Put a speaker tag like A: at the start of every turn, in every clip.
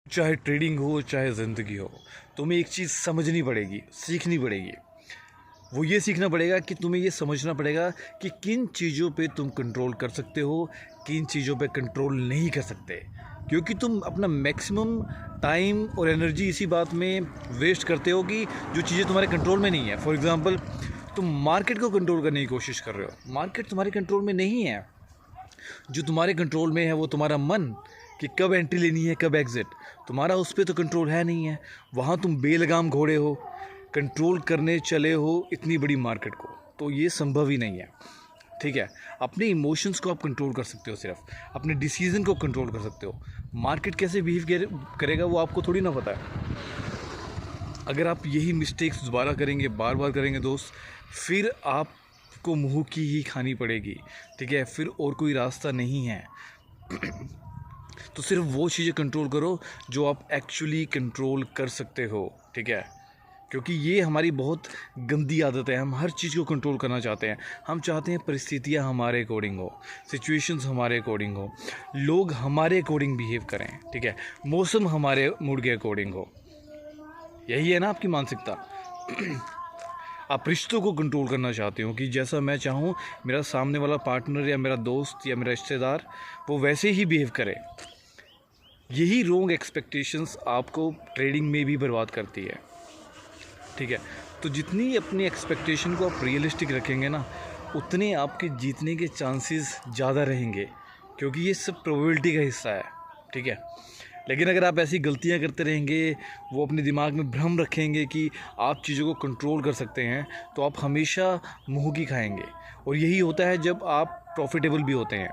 A: चाहे ट्रेडिंग हो चाहे ज़िंदगी हो, तुम्हें एक चीज़ समझनी पड़ेगी, सीखनी पड़ेगी। वो ये सीखना पड़ेगा कि तुम्हें ये समझना पड़ेगा कि किन चीज़ों पे तुम कंट्रोल कर सकते हो, किन चीज़ों पे कंट्रोल नहीं कर सकते। क्योंकि तुम अपना मैक्सिमम टाइम और एनर्जी इसी बात में वेस्ट करते हो कि जो चीज़ें तुम्हारे कंट्रोल में नहीं है। फॉर एग्ज़ाम्पल, तुम मार्केट को कंट्रोल करने की कोशिश कर रहे हो, मार्केट तुम्हारे कंट्रोल में नहीं है। जो तुम्हारे कंट्रोल में है वो तुम्हारा मन, कि कब एंट्री लेनी है कब एग्ज़िट। तुम्हारा उस पर तो कंट्रोल है नहीं है। वहाँ तुम बेलगाम घोड़े हो, कंट्रोल करने चले हो इतनी बड़ी मार्केट को, तो ये संभव ही नहीं है। ठीक है, अपने इमोशंस को आप कंट्रोल कर सकते हो, सिर्फ अपने डिसीज़न को कंट्रोल कर सकते हो। मार्केट कैसे बिहेव करेगा वो आपको थोड़ी ना पता है। अगर आप यही मिस्टेक्स दोबारा करेंगे, बार बार करेंगे दोस्त, फिर आपको मुँह की ही खानी पड़ेगी। ठीक है, फिर और कोई रास्ता नहीं है। तो सिर्फ वो चीज़ें कंट्रोल करो जो आप एक्चुअली कंट्रोल कर सकते हो। ठीक है, क्योंकि ये हमारी बहुत गंदी आदत है। हम हर चीज़ को कंट्रोल करना चाहते हैं। हम चाहते हैं परिस्थितियाँ हमारे अकॉर्डिंग हो, सिचुएशंस हमारे अकॉर्डिंग हो, लोग हमारे अकॉर्डिंग बिहेव करें। ठीक है, मौसम हमारे मूड के अकॉर्डिंग हो। यही है ना आपकी मानसिकता। आप रिश्तों को कंट्रोल करना चाहते हो कि जैसा मैं चाहूँ मेरा सामने वाला पार्टनर या मेरा दोस्त या मेरा रिश्तेदार वो वैसे ही बिहेव करे। यही रॉन्ग एक्सपेक्टेशंस आपको ट्रेडिंग में भी बर्बाद करती है। ठीक है, तो जितनी अपनी एक्सपेक्टेशन को आप रियलिस्टिक रखेंगे ना, उतने आपके जीतने के चांसेस ज़्यादा रहेंगे, क्योंकि ये सब प्रोबेबिलिटी का हिस्सा है। ठीक है, लेकिन अगर आप ऐसी गलतियां करते रहेंगे, वो अपने दिमाग में भ्रम रखेंगे कि आप चीज़ों को कंट्रोल कर सकते हैं, तो आप हमेशा मुँह की खाएंगे। और यही होता है जब आप प्रॉफिटेबल भी होते हैं।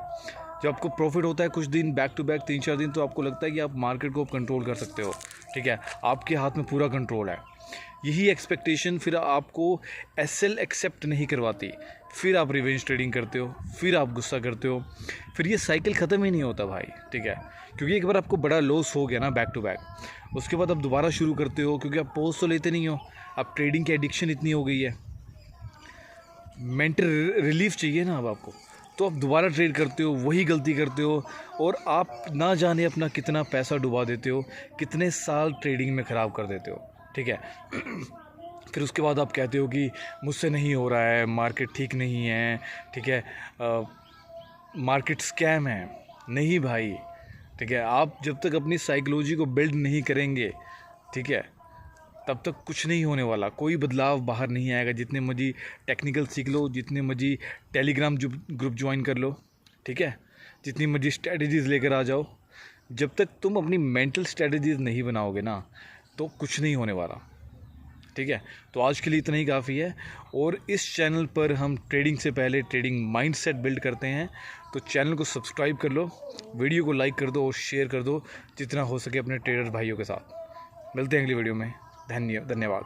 A: जब आपको प्रॉफिट होता है कुछ दिन बैक टू बैक 3-4 दिन, तो आपको लगता है कि आप मार्केट को कंट्रोल कर सकते हो। ठीक है, आपके हाथ में पूरा कंट्रोल है। यही एक्सपेक्टेशन फिर आपको एसएल एक्सेप्ट नहीं करवाती। फिर आप रिवेंज ट्रेडिंग करते हो, फिर आप गुस्सा करते हो, फिर ये साइकिल ख़त्म ही नहीं होता भाई। ठीक है, क्योंकि एक बार आपको बड़ा लॉस हो गया ना बैक टू बैक, उसके बाद आप दोबारा शुरू करते हो, क्योंकि आप पॉज तो लेते नहीं हो। अब ट्रेडिंग की एडिक्शन इतनी हो गई है, मेंटल रिलीफ चाहिए ना अब आपको, तो आप दोबारा ट्रेड करते हो, वही गलती करते हो, और आप ना जाने अपना कितना पैसा डुबा देते हो, कितने साल ट्रेडिंग में ख़राब कर देते हो। ठीक है, फिर उसके बाद आप कहते हो कि मुझसे नहीं हो रहा है, मार्केट ठीक नहीं है। ठीक है, मार्केट स्कैम है। नहीं भाई, ठीक है, आप जब तक अपनी साइकोलॉजी को बिल्ड नहीं करेंगे, ठीक है, तब तक कुछ नहीं होने वाला। कोई बदलाव बाहर नहीं आएगा। जितने मर्जी टेक्निकल सीख लो, जितने मर्जी टेलीग्राम ग्रुप ज्वाइन कर लो, ठीक है, जितनी मर्जी स्ट्रेटजीज़ लेकर आ जाओ, जब तक तुम अपनी मेंटल स्ट्रेटजीज़ नहीं बनाओगे ना, तो कुछ नहीं होने वाला। ठीक है, तो आज के लिए इतना ही काफ़ी है। और इस चैनल पर हम ट्रेडिंग से पहले ट्रेडिंग माइंडसेट बिल्ड करते हैं, तो चैनल को सब्सक्राइब कर लो, वीडियो को लाइक कर दो और शेयर कर दो जितना हो सके अपने ट्रेडर भाइयों के साथ। मिलते हैं अगली वीडियो में। धन्यवाद।